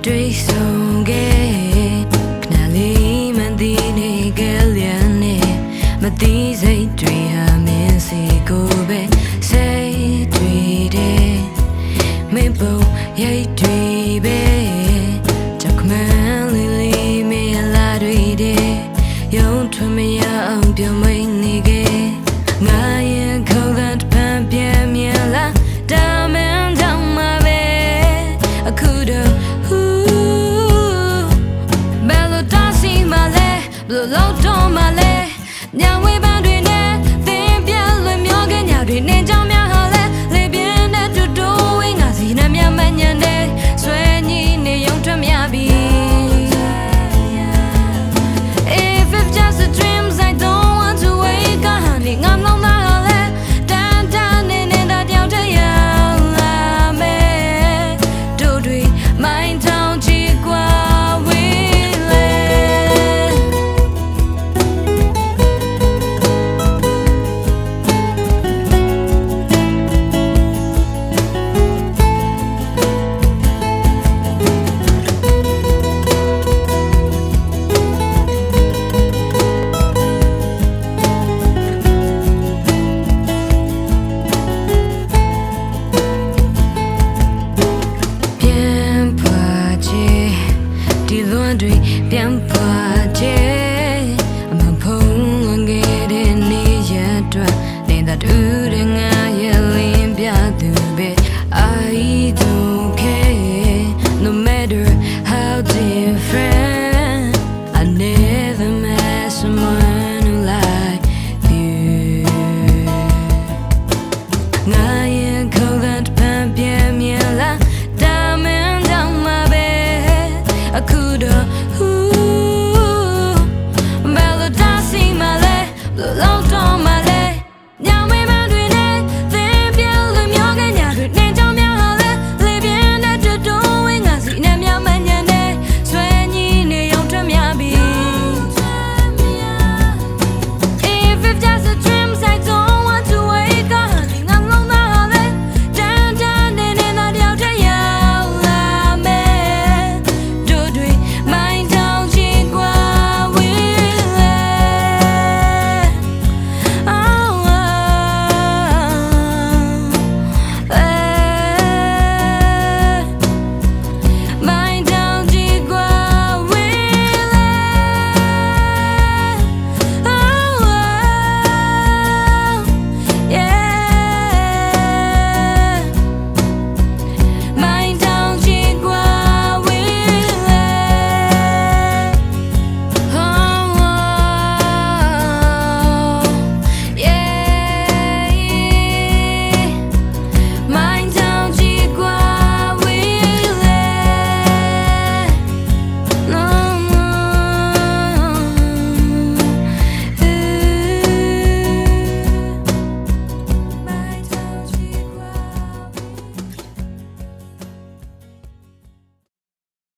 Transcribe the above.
တွေ့ဆုံခဲ့ခဏလေးမှန်သည်နေကြလျက်နဲ့မသိစိတ်တွေဟာမင်းစီကိုပဲစိတ်တွေတဲ့မင်းပုံရိတ်တွေပဲကြောက်မှန်းလေးလေးမင်းလာတွေတဲ့ရုံထွင်မရအောင်ပြုံးမိန်နေခဲ့ငါရဲ့ခေါင်းကပန်းပြင်းမြလာတာမန်ကြောင့်မပဲအခုတော့ဘယ်လိုတားစီမလဲဘယ်လိုလုပ်တော့မလဲညဝေးပန်းတွေနဲ့သင်ပြလွင်မျောကညတွေနေကြောင်များဟာလဲလေပြင်းတဲ့တူတူဝင်းငါစီနဲ့မြမညံတဲ့ဆွဲညီနေရုံထွက်မြပြီ If it's just a dreams I don't want to wake up honey ငါမလုံးသားလဲတန်တန်နေနေတာတယောက်တည်းရလာမယ်တို့တွေမိုင်းထောင်ချီကွာဝေးလေပြန်ပွားခြင်းဒီလွန်တွေပြန်ပွားခြင်း